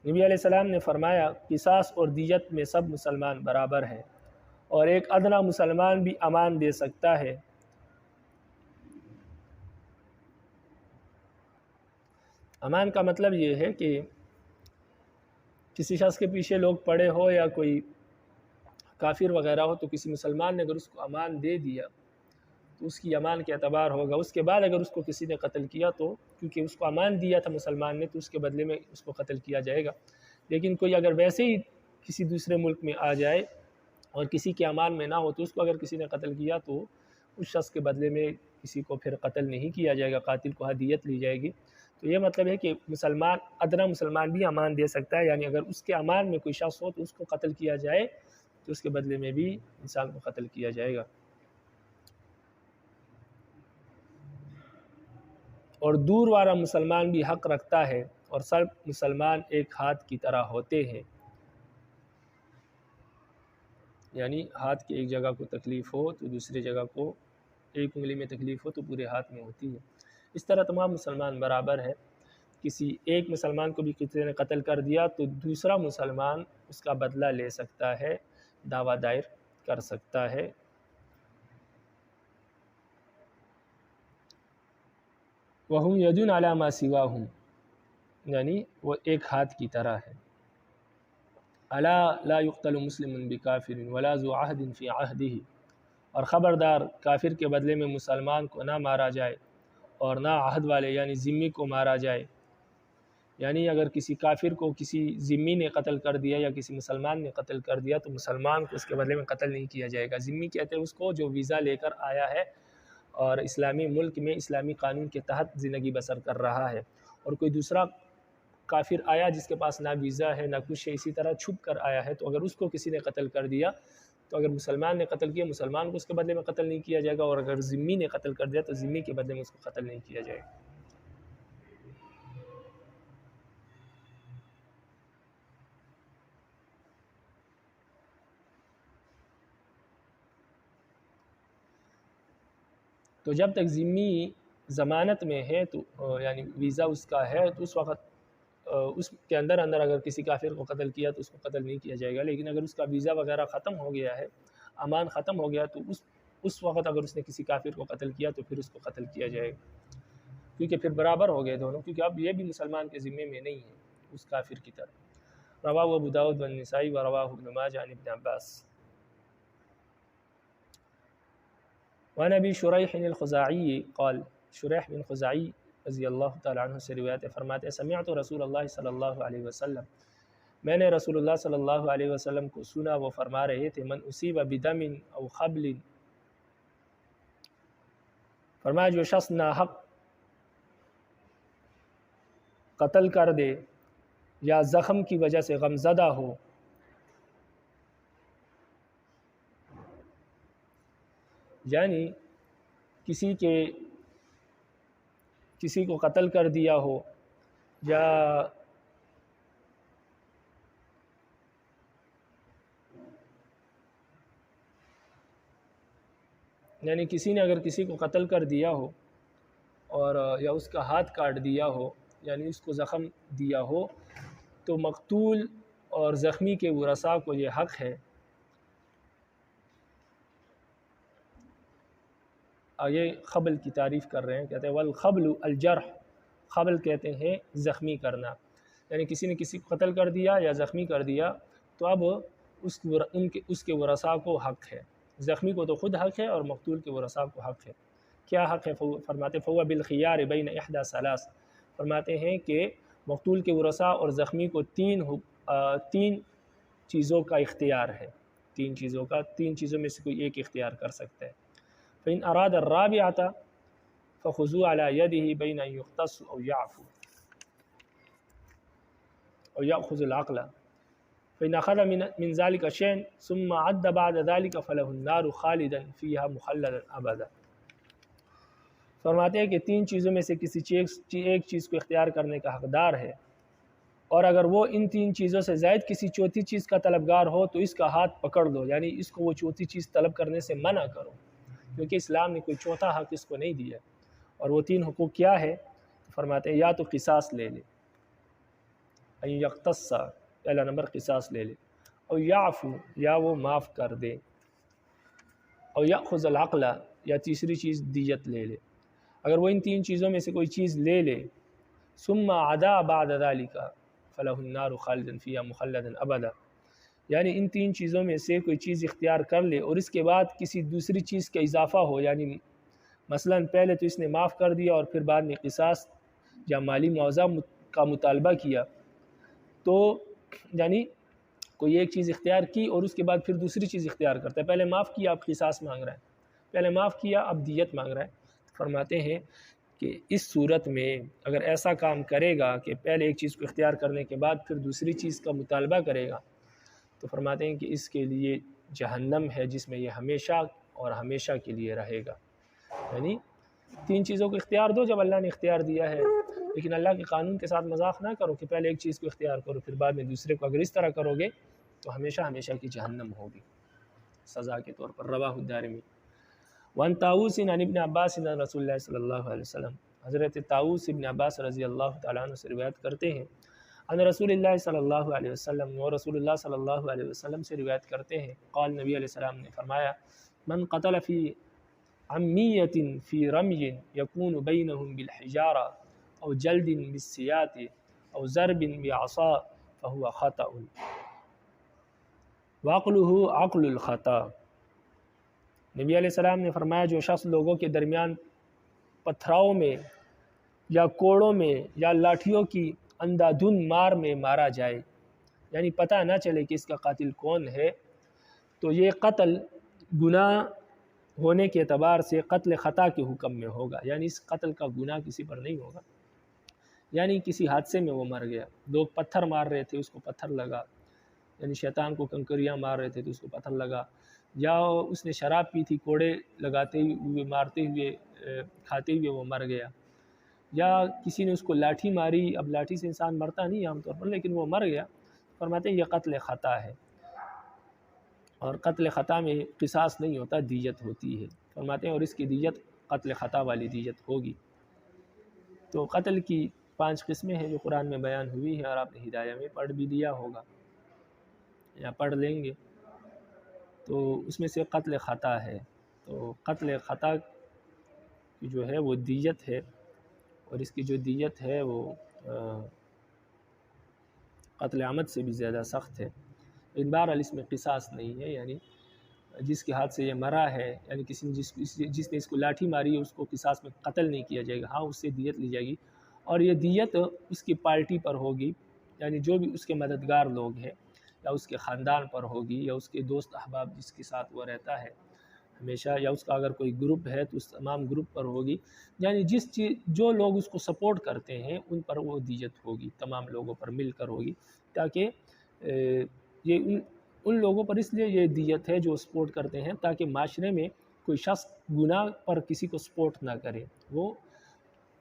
نبی علیہ السلام نے فرمایا قصاص اور دیت میں سب مسلمان برابر ہیں، اور ایک ادنا مسلمان بھی امان دے سکتا ہے۔ امان کا مطلب یہ ہے کہ کسی شخص کے پیچھے لوگ پڑے ہو یا کوئی کافر وغیرہ ہو تو کسی مسلمان نے اگر اس کو امان دے دیا تو اس کی امان کے اعتبار ہوگا، اس کے بعد اگر اس کو کسی نے قتل کیا تو کیونکہ اس کو امان دیا تھا مسلمان نے تو اس کے بدلے میں اس کو قتل کیا جائے گا۔ لیکن کوئی اگر ویسے ہی کسی دوسرے ملک میں آ جائے اور کسی کے امان میں نہ ہو تو اس کو اگر کسی نے قتل کیا تو اس شخص کے بدلے میں کسی کو پھر قتل نہیں کیا جائے گا، قاتل کو دیت لی جائے گی۔ تو یہ مطلب ہے کہ مسلمان ادنا مسلمان بھی امان دے سکتا ہے، یعنی اگر اس کے امان میں کوئی شخص ہو تو اس کو قتل کیا جائے تو اس کے بدلے میں بھی انسان کو قتل کیا جائے گا۔ اور دور والا مسلمان بھی حق رکھتا ہے، اور سب مسلمان ایک ہاتھ کی طرح ہوتے ہیں، یعنی ہاتھ کی ایک جگہ کو تکلیف ہو تو دوسری جگہ کو، ایک انگلی میں تکلیف ہو تو پورے ہاتھ میں ہوتی ہے۔ اس طرح تمام مسلمان برابر ہیں، کسی ایک مسلمان کو بھی کسی نے قتل کر دیا تو دوسرا مسلمان اس کا بدلہ لے سکتا ہے، دعویٰ دائر کر سکتا ہے۔ وَهُمْ يَدٌ عَلَى مَا سِوَاهُمْ، یعنی وہ ایک ہاتھ کی طرح ہے۔ أَلَا لَا يُقْتَلُ مُسْلِمٌ بِكَافِرٍ وَلَا ذُو عَهْدٍ فِي عَهْدِهِ، اور خبردار کافر کے بدلے میں مسلمان کو نہ مارا جائے اور نہ عہد والے یعنی ذمی کو مارا جائے، یعنی اگر کسی کافر کو کسی ذمی نے قتل کر دیا یا کسی مسلمان نے قتل کر دیا تو مسلمان کو اس کے بدلے میں قتل نہیں کیا جائے گا۔ ذمی کہتے ہیں اس کو جو ویزا لے کر آیا ہے اور اسلامی ملک میں اسلامی قانون کے تحت زندگی بسر کر رہا ہے، اور کوئی دوسرا کافر آیا جس کے پاس نہ ویزا ہے نہ کچھ ہے، اسی طرح چھپ کر آیا ہے، تو اگر اس کو کسی نے قتل کر دیا تو اگر مسلمان نے قتل کیا مسلمان کو اس کے بدلے میں قتل نہیں کیا جائے گا، اور اگر ذمی نے قتل کر دیا تو ذمی کے بدلے میں اس کو قتل نہیں کیا جائے گا۔ تو جب تک ذمی ضمانت میں ہے تو یعنی ویزا اس کا ہے تو اس وقت اس کے اندر اگر کسی کافر کو قتل کیا تو اس کو قتل نہیں کیا جائے گا، لیکن اگر اس کا ویزا وغیرہ ختم ہو گیا ہے، امان ختم ہو گیا، تو اس وقت اگر اس نے کسی کافر کو قتل کیا تو پھر اس کو قتل کیا جائے گا، کیونکہ پھر برابر ہو گئے دونوں، کیونکہ اب یہ بھی مسلمان کے ذمے میں نہیں ہے اس کافر کی طرح۔ رواہ ابو داؤد والنسائی ورواہ ابن ماجہ عن ابن عباس۔ وعن ابی شریح الخزاعی قال، شریح بن خزاعی رضی اللہ تعالیٰ عنہ سے روایت فرماتے سمعت رسول اللہ صلی اللہ علیہ وسلم، میں نے رسول اللہ صلی اللہ علیہ وسلم کو سنا، وہ فرما رہے تھے من اصیب بدم او خبل، فرمایا جو شخص ناحق قتل کر دے یا زخم کی وجہ سے غمزدہ ہو، یعنی کسی کو قتل کر دیا ہو یا یعنی کسی نے اگر کسی کو قتل کر دیا ہو اور یا اس کا ہاتھ کاٹ دیا ہو یعنی اس کو زخم دیا ہو، تو مقتول اور زخمی کے ورثاء کو یہ حق ہے، آگے خبل کی تعریف کر رہے ہیں، کہتے ہیں والخبل الجرح، خبل کہتے ہیں زخمی کرنا، یعنی کسی نے کسی کو قتل کر دیا یا زخمی کر دیا تو اب اس کے ورثاء کو حق ہے، زخمی کو تو خود حق ہے اور مقتول کے ورثاء کو حق ہے۔ کیا حق ہے؟ فرماتے فهو بالخيار بین احدى ثلاث، فرماتے ہیں کہ مقتول کے ورثاء اور زخمی کو تین چیزوں کا اختیار ہے، تین چیزوں میں سے کوئی ایک اختیار کر سکتا ہے۔ فإن أراد الرابعة فخذوا على يده بين أن يقتص أو يعفو أو يأخذ العقل، فإن أخذ من ذلك شيء ثم عد بعد ذلك فله النار خالدا فيها مخلدا أبدا۔ فرماتے ہیں کہ تین چیزوں میں سے کسی ایک چیز کو اختیار کرنے کا حقدار ہے، اور اگر وہ ان تین چیزوں سے زائد کسی چوتھی چیز کا طلبگار ہو تو اس کا ہاتھ پکڑ لو، یعنی اس کو وہ چوتھی چیز طلب کرنے سے منع کرو، کیونکہ اسلام نے کوئی چوتھا حق اس کو نہیں دیا۔ اور وہ تین حقوق کیا ہے؟ فرماتے ہیں یا تو قصاص لے لے، ان یقتص پہلا نمبر قصاص لے لے، او یعفو یا وہ معاف کر دے، او یأخذ العقل یا تیسری چیز دیت لے لے۔ اگر وہ ان تین چیزوں میں سے کوئی چیز لے لے ثم عدا بعد ذلك فلہ النار خالدا فیہا مخلدا ابدا، یعنی ان تین چیزوں میں سے کوئی چیز اختیار کر لے اور اس کے بعد کسی دوسری چیز کا اضافہ ہو، یعنی مثلا پہلے تو اس نے معاف کر دیا اور پھر بعد میں قصاص یا مالی معاوضہ کا مطالبہ کیا، تو یعنی کوئی ایک چیز اختیار کی اور اس کے بعد پھر دوسری چیز اختیار کرتا ہے، پہلے معاف کیا اب قصاص مانگ رہا ہے، پہلے معاف کیا اب دیت مانگ رہا ہے۔ فرماتے ہیں کہ اس صورت میں اگر ایسا کام کرے گا کہ پہلے ایک چیز کو اختیار کرنے کے بعد پھر دوسری چیز کا مطالبہ کرے گا، تو فرماتے ہیں کہ اس کے لیے جہنم ہے جس میں یہ ہمیشہ اور ہمیشہ کے لیے رہے گا۔ یعنی تین چیزوں کو اختیار دو جب اللہ نے اختیار دیا ہے، لیکن اللہ کے قانون کے ساتھ مذاق نہ کرو کہ پہلے ایک چیز کو اختیار کرو پھر بعد میں دوسرے کو، اگر اس طرح کرو گے تو ہمیشہ ہمیشہ کی جہنم ہوگی سزا کے طور پر۔ رواہ الدارمی۔ وان طاؤوس عن ابن عباس عن رسول اللہ صلی اللہ علیہ وسلم، حضرت طاؤوس ابن عباس رضی اللہ تعالیٰ عنہ سے روایت کرتے ہیں عن رسول اللہ صلی اللہ علیہ وسلم، وہ رسول اللہ صلی اللہ علیہ وسلم سے روایت کرتے ہیں، قال نبی علیہ السلام نے فرمایا من قتل فی عمیۃ فی رمی یکون بینہم بالحجارہ او جلد بالسیات او ضرب بعصا فہو خطأ وعقلہ عقل الخطا۔ نبی علیہ السلام نے فرمایا جو شخص لوگوں کے درمیان پتھراؤں میں یا کوڑوں میں یا لاٹھیوں کی اندھادھند مار میں مارا جائے، یعنی پتہ نہ چلے کہ اس کا قاتل کون ہے، تو یہ قتل گناہ ہونے کے اعتبار سے قتل خطا کے حکم میں ہوگا، یعنی اس قتل کا گناہ کسی پر نہیں ہوگا۔ یعنی کسی حادثے میں وہ مر گیا، لوگ پتھر مار رہے تھے اس کو پتھر لگا، یعنی شیطان کو کنکریاں مار رہے تھے تو اس کو پتھر لگا، یا اس نے شراب پی تھی، کوڑے لگاتے ہوئے مارتے ہوئے کھاتے ہوئے وہ مر گیا، یا کسی نے اس کو لاٹھی ماری۔ اب لاٹھی سے انسان مرتا نہیں عام طور پر، لیکن وہ مر گیا، فرماتے ہیں یہ قتل خطا ہے، اور قتل خطا میں قصاص نہیں ہوتا، دیت ہوتی ہے، فرماتے ہیں، اور اس کی دیت قتل خطا والی دیت ہوگی۔ تو قتل کی 5 قسمیں ہیں جو قرآن میں بیان ہوئی ہیں، اور آپ نے ہدایہ میں پڑھ بھی دیا ہوگا یا پڑھ لیں گے، تو اس میں سے قتل خطا ہے۔ تو قتل خطا کی جو ہے وہ دیت ہے، اور اس کی جو دیت ہے وہ قتل عمد سے بھی زیادہ سخت ہے۔ بہرحال اس میں قصاص نہیں ہے، یعنی جس کے ہاتھ سے یہ مرا ہے، یعنی کسی نے جس نے اس کو لاٹھی ماری ہے، اس کو قصاص میں قتل نہیں کیا جائے گا، ہاں اس سے دیت لی جائے گی، اور یہ دیت اس کی پارٹی پر ہوگی، یعنی جو بھی اس کے مددگار لوگ ہیں، یا اس کے خاندان پر ہوگی، یا اس کے دوست احباب جس کے ساتھ وہ رہتا ہے ہمیشہ، یا اس کا اگر کوئی گروپ ہے تو اس تمام گروپ پر ہوگی، یعنی جو لوگ اس کو سپورٹ کرتے ہیں ان پر وہ دیت ہوگی، تمام لوگوں پر مل کر ہوگی، تاکہ یہ ان لوگوں پر اس لیے یہ دیت ہے جو سپورٹ کرتے ہیں، تاکہ معاشرے میں کوئی شخص گناہ پر کسی کو سپورٹ نہ کرے، وہ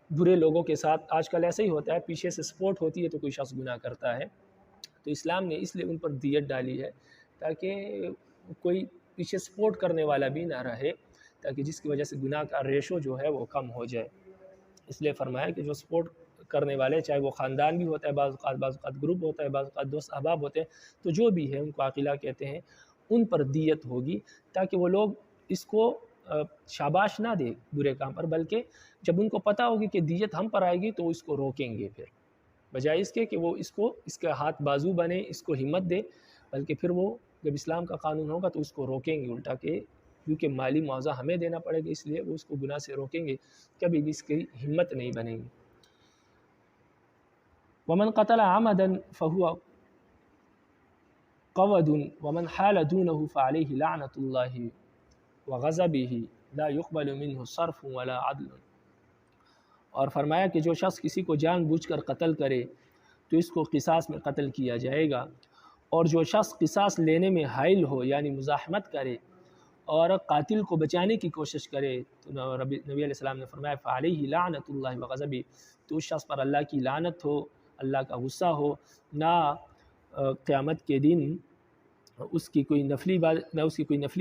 برے لوگوں کے ساتھ آج کل ایسا ہی ہوتا ہے، پیچھے سے سپورٹ ہوتی ہے تو کوئی شخص گناہ کرتا ہے، تو اسلام نے اس لیے ان پر دیت ڈالی ہے تاکہ کوئی پیچھے سپورٹ کرنے والا بھی نہ رہے، تاکہ جس کی وجہ سے گناہ کا ریشو جو ہے وہ کم ہو جائے۔ اس لیے فرمایا کہ جو سپورٹ کرنے والے، چاہے وہ خاندان بھی ہوتا ہے، بعض اوقات گروپ ہوتا ہے، بعض اوقات دوست احباب ہوتے ہیں، تو جو بھی ہے ان کو عاقلہ کہتے ہیں، ان پر دیت ہوگی، تاکہ وہ لوگ اس کو شاباش نہ دے برے کام پر، بلکہ جب ان کو پتہ ہوگی کہ دیت ہم پر آئے گی تو اس کو روکیں گے، پھر بجائے اس کے کہ وہ اس کا ہاتھ بازو بنے، اس کو ہمت دے، بلکہ پھر وہ جب اسلام کا قانون ہوگا تو اس کو روکیں گے الٹا، کہ کیونکہ مالی معاوضہ ہمیں دینا پڑے گا، اس لیے وہ اس کو گناہ سے روکیں گے، کبھی بھی اس کی ہمت نہیں بنے گی۔ ومن قتل عمدا فهو قود ومن حال دونه فعليه لعنة الله وغضبه لا يقبل منه صرف ولا عدل۔ اور فرمایا کہ جو شخص کسی کو جان بوجھ کر قتل کرے تو اس کو قصاص میں قتل کیا جائے گا، اور جو شخص قصاص لینے میں حائل ہو یعنی مزاحمت کرے اور قاتل کو بچانے کی کوشش کرے، تو نبی علیہ السلام نے فرمایا فعلیہ لعنۃ اللہ وغضبہ، تو اس شخص پر اللہ کی لعنت ہو، اللہ کا غصہ ہو، نہ قیامت کے دن اس کی کوئی نفلی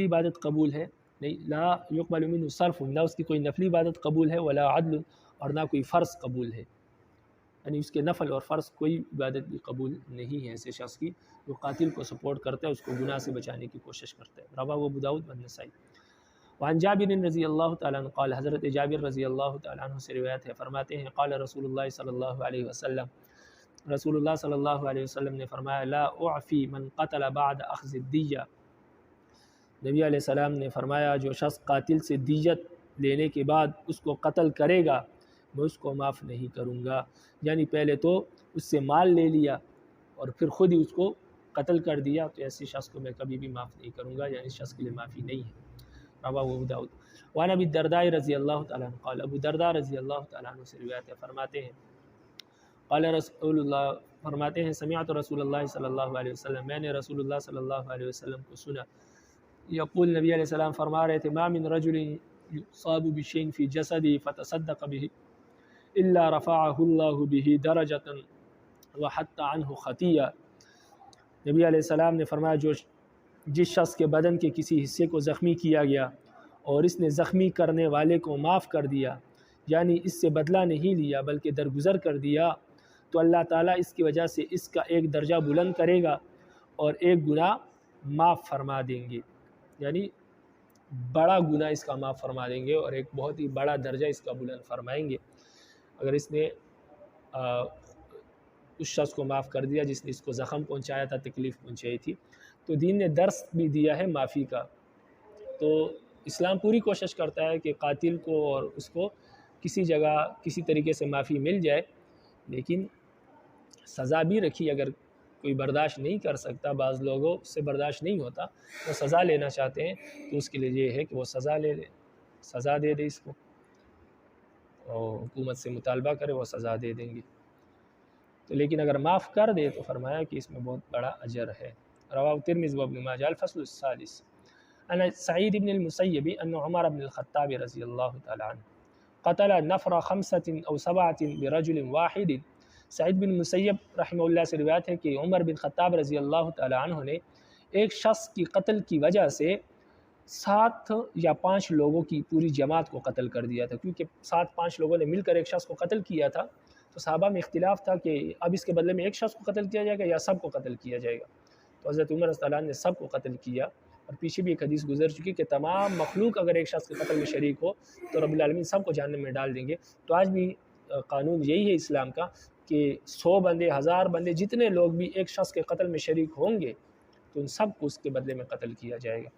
عبادت قبول ہے، نہیں، لا یقبل منہ صرف، نہ اس کی کوئی نفلی عبادت قبول ہے، ولا عدل، اور نہ کوئی فرض قبول ہے، یعنی اس کے نفل اور فرض کوئی عبادت بھی قبول نہیں ہے ایسے شخص کی جو قاتل کو سپورٹ کرتا ہے، اس کو گناہ سے بچانے کی کوشش کرتا ہے۔ رواہ ابو داؤد والنسائی۔ وعن جابر رضی اللہ تعالیٰ عنہ قال، حضرت جابر رضی اللہ تعالیٰ عنہ سے روایت ہے، فرماتے ہیں قال رسول اللہ صلی اللہ علیہ وسلم، رسول اللہ صلی اللہ علیہ وسلم نے فرمایا لا اعفی من قتل بعد اخذ الدیہ، نبی علیہ السلام نے فرمایا جو شخص قاتل سے دیت لینے کے بعد اس کو قتل کرے گا میں اس کو معاف نہیں کروں گا، یعنی پہلے تو اس سے مال لے لیا اور پھر خود ہی اس کو قتل کر دیا، تو ایسے شخص کو میں کبھی بھی معاف نہیں کروں گا، یعنی اس شخص کے لیے معافی نہیں ہے۔ رواہ ابو داؤد۔ وعن ابی الدرداء رضی اللہ تعالیٰ عنہ قال، ابو درداء رضی اللہ تعالیٰ عنہ سے روایت ہے، فرماتے ہیں قال رسول اللہ، فرماتے ہیں سمعت رسول اللہ صلی اللہ علیہ وسلم، میں نے رسول اللہ صلی اللہ علیہ وسلم کو سنا، یقول، نبی علیہ السلام فرما رہے تھے، ما من رجل یصاب بشیء فی جسدہ فتصدق بہ الا رفعہ اللہ بہ درجۃ وحط عنہ خطیہ، نبی علیہ السلام نے فرمایا جس شخص کے بدن کے کسی حصے کو زخمی کیا گیا اور اس نے زخمی کرنے والے کو معاف کر دیا، یعنی اس سے بدلہ نہیں لیا بلکہ درگزر کر دیا، تو اللہ تعالیٰ اس کی وجہ سے اس کا ایک درجہ بلند کرے گا اور ایک گناہ معاف فرما دیں گے، یعنی بڑا گناہ اس کا معاف فرما دیں گے اور ایک بہت ہی بڑا درجہ اس کا بلند فرمائیں گے، اگر اس نے اس شخص کو معاف کر دیا جس نے اس کو زخم پہنچایا تھا، تکلیف پہنچائی تھی، تو دین نے درس بھی دیا ہے معافی کا، تو اسلام پوری کوشش کرتا ہے کہ قاتل کو اور اس کو کسی جگہ کسی طریقے سے معافی مل جائے، لیکن سزا بھی رکھی۔ اگر کوئی برداشت نہیں کر سکتا، بعض لوگوں سے برداشت نہیں ہوتا، وہ سزا لینا چاہتے ہیں، تو اس کے لیے یہ ہے کہ وہ سزا لے لے، سزا دے دے اس کو، اور حکومت سے مطالبہ کرے، وہ سزا دے دیں گے۔ تو لیکن اگر معاف کر دے تو فرمایا کہ اس میں بہت بڑا اجر ہے۔ رواہ الترمذی و ابن ماجہ الفصل الثالث ان سعید بن المسیب ان عمر بن الخطاب رضی اللہ تعالی عنہ قتل نفر 5 أو 7 برجل واحد۔ سعید بن مسیب رحمہ اللہ سے روایت ہے کہ عمر بن خطاب رضی اللہ تعالی عنہ نے ایک شخص کی قتل کی وجہ سے 7 یا 5 لوگوں کی پوری جماعت کو قتل کر دیا تھا، کیونکہ 7-5 لوگوں نے مل کر ایک شخص کو قتل کیا تھا، تو صحابہ میں اختلاف تھا کہ اب اس کے بدلے میں ایک شخص کو قتل کیا جائے گا یا سب کو قتل کیا جائے گا۔ تو حضرت عمر رضی اللہ عنہ نے سب کو قتل کیا، اور پیچھے بھی ایک حدیث گزر چکی کہ تمام مخلوق اگر ایک شخص کے قتل میں شریک ہو تو رب العالمین سب کو جہنم میں ڈال دیں گے۔ تو آج بھی قانون یہی ہے اسلام کا کہ 100 بندے، 1000 بندے، جتنے لوگ بھی ایک شخص کے قتل میں شریک ہوں گے تو ان سب کو اس کے بدلے میں قتل کیا جائے گا۔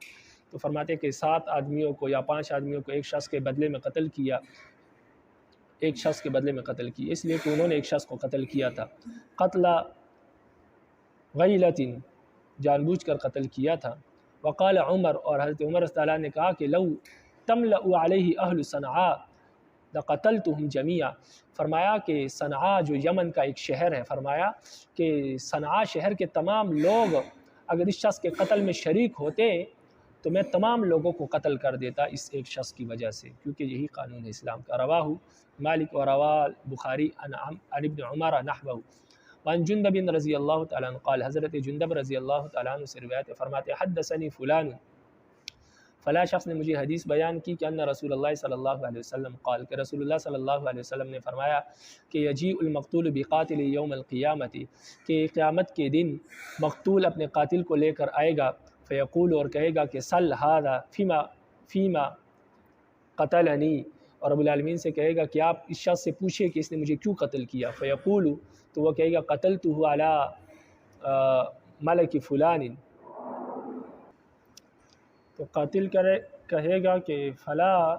تو فرماتے ہیں کہ 7 آدمیوں کو یا 5 آدمیوں کو ایک شخص کے بدلے میں قتل کیا، ایک شخص کے بدلے میں قتل کیا، اس لیے کہ انہوں نے ایک شخص کو قتل کیا تھا۔ قتل غیلۃ، جان بوجھ کر قتل کیا تھا۔ وقال عمر، اور حضرت عمر رضی اللہ عنہ نے کہا کہ لو تملأ علیہ اہل صنعاء لقتلتهم جمیعا، فرمایا کہ صنعاء جو یمن کا ایک شہر ہے، فرمایا کہ صنعاء شہر کے تمام لوگ اگر اس شخص کے قتل میں شریک ہوتے تو میں تمام لوگوں کو قتل کر دیتا اس ایک شخص کی وجہ سے، کیونکہ یہی قانون ہے اسلام کا۔ رواہ مالک و رواہ بخاری عن ابن عمر نحوہ وعن جندب رضی اللہ تعالیٰ عنہ قال، حضرت جندب رضی اللہ تعالیٰ عنہ سے روایت ہے، فرماتے حدثنی فلان، فلاں شخص نے مجھے حدیث بیان کی کہ ان رسول اللہ صلی اللہ علیہ وسلم قال، کہ رسول اللہ صلی اللہ علیہ وسلم نے فرمایا کہ یجیء المقتول بقاتل یوم القیامت، کہ قیامت کے دن مقتول اپنے قاتل کو لے کر آئے گا، فیقول، اور کہے گا کہ سل ھذا فیما قتلنی، اور رب العالمین سے کہے گا کہ آپ اس شخص سے پوچھیں کہ اس نے مجھے کیوں قتل کیا، فیقول، تو وہ کہے گا قتلتہ علی ملک فلان، تو قاتل کہے گا کہ فلاں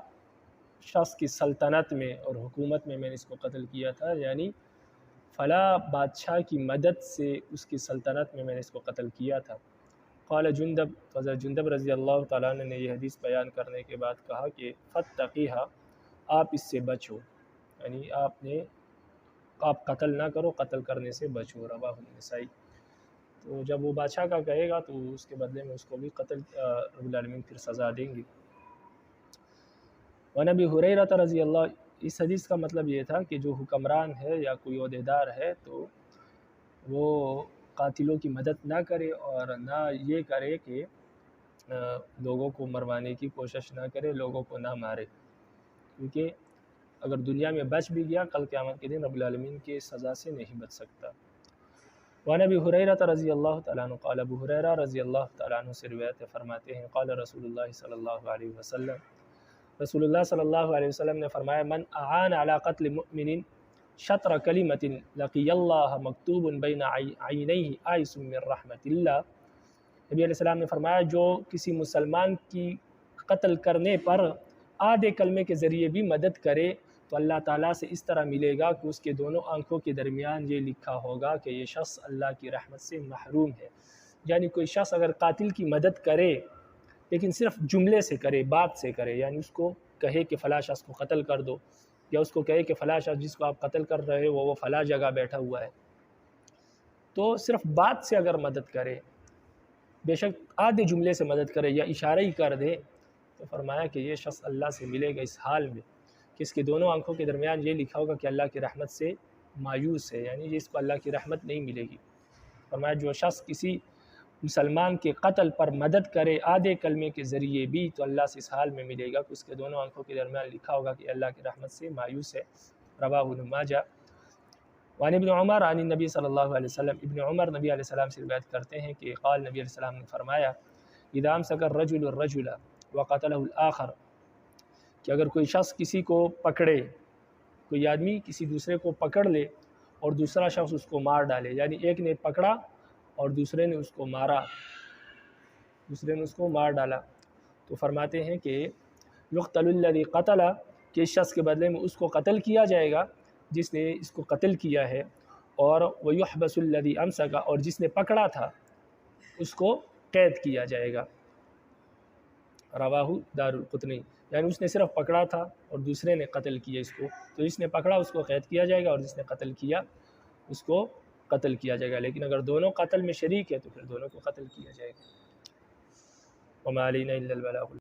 شخص کی سلطنت میں اور حکومت میں نے اس کو قتل کیا تھا، یعنی فلاں بادشاہ کی مدد سے اس کی سلطنت میں نے اس کو قتل کیا تھا۔ قال جندب، حضرت جندب رضی اللہ تعالیٰ عنہ نے یہ حدیث بیان کرنے کے بعد کہا کہ فتقیھا، آپ اس سے بچو، یعنی آپ قتل نہ کرو، قتل کرنے سے بچو۔ رواہ النسائی۔ تو جب وہ بادشاہ کا کہے گا تو اس کے بدلے میں اس کو بھی قتل رب العالمین پھر سزا دیں گے۔ وعن ابی ہریرہ رضی اللہ، اس حدیث کا مطلب یہ تھا کہ جو حکمران ہے یا کوئی عہدیدار ہے تو وہ قاتلوں کی مدد نہ کرے اور نہ یہ کرے کہ لوگوں کو مروانے کی کوشش نہ کرے، لوگوں کو نہ مارے، کیونکہ اگر دنیا میں بچ بھی گیا کل قیامت کے دن رب العالمین کی سزا سے نہیں بچ سکتا۔ وعن ابی ہریرہ رضی اللہ تعالیٰ عنہ قال، ابو ہریرہ رضی اللہ تعالیٰ عنہ سے روایت ہے، فرماتے ہیں قال رسول اللہ صلی اللہ علیہ وسلم، رسول اللہ صلی اللہ علیہ وسلم نے فرمایا من اعان علی قتل مؤمن شطر کلمۃ لقی اللہ مکتوب بین عینیہ آئس من رحمت اللہ، نبی علیہ السلام نے فرمایا جو کسی مسلمان کی قتل کرنے پر آدھے کلمے کے ذریعے بھی مدد کرے تو اللہ تعالیٰ سے اس طرح ملے گا کہ اس کے دونوں آنکھوں کے درمیان یہ لکھا ہوگا کہ یہ شخص اللہ کی رحمت سے محروم ہے۔ یعنی کوئی شخص اگر قاتل کی مدد کرے لیکن صرف جملے سے کرے، بات سے کرے، یعنی اس کو کہے کہ فلاں شخص کو قتل کر دو، یا اس کو کہے کہ فلاں شخص جس کو آپ قتل کر رہے ہو وہ فلاں جگہ بیٹھا ہوا ہے، تو صرف بات سے اگر مدد کرے، بے شک آدھے جملے سے مدد کرے یا اشارہ ہی کر دے، تو فرمایا کہ یہ شخص اللہ سے ملے گا اس حال میں کہ اس کے دونوں آنکھوں کے درمیان یہ لکھا ہوگا کہ اللہ کی رحمت سے مایوس ہے، یعنی اس کو اللہ کی رحمت نہیں ملے گی۔ فرمایا جو شخص کسی مسلمان کے قتل پر مدد کرے آدھے کلمے کے ذریعے بھی تو اللہ سے اس حال میں ملے گا کہ اس کے دونوں آنکھوں کے درمیان لکھا ہوگا کہ اللہ کی رحمت سے مایوس ہے۔ رواہ ابن ماجہ۔ وعن ابن عمر عن النبی صلی اللہ علیہ وسلم، ابن عمر نبی علیہ السلام سے روایت کرتے ہیں کہ قال، نبی علیہ السلام نے فرمایا اذا امسک الرجل الرجل وقتلہ الآخر، کہ اگر کوئی شخص کسی کو پکڑے، کوئی آدمی کسی دوسرے کو پکڑ لے اور دوسرا شخص اس کو مار ڈالے، یعنی ایک نے پکڑا اور دوسرے نے اس کو مارا، دوسرے نے اس کو مار ڈالا، تو فرماتے ہیں کہ یقتل الذی قتل کہ اس شخص کے بدلے میں اس کو قتل کیا جائے گا جس نے اس کو قتل کیا ہے، اور ویحبس الذی امسک اور جس نے پکڑا تھا اس کو قید کیا جائے گا۔ رواہ دارالقطنی، یعنی اس نے صرف پکڑا تھا اور دوسرے نے قتل کیا اس کو، تو جس نے پکڑا اس کو قید کیا جائے گا اور جس نے قتل کیا اس کو قتل کیا جائے گا، لیکن اگر دونوں قتل میں شریک ہے تو پھر دونوں کو قتل کیا جائے گا۔ وما علینا الا البلاغ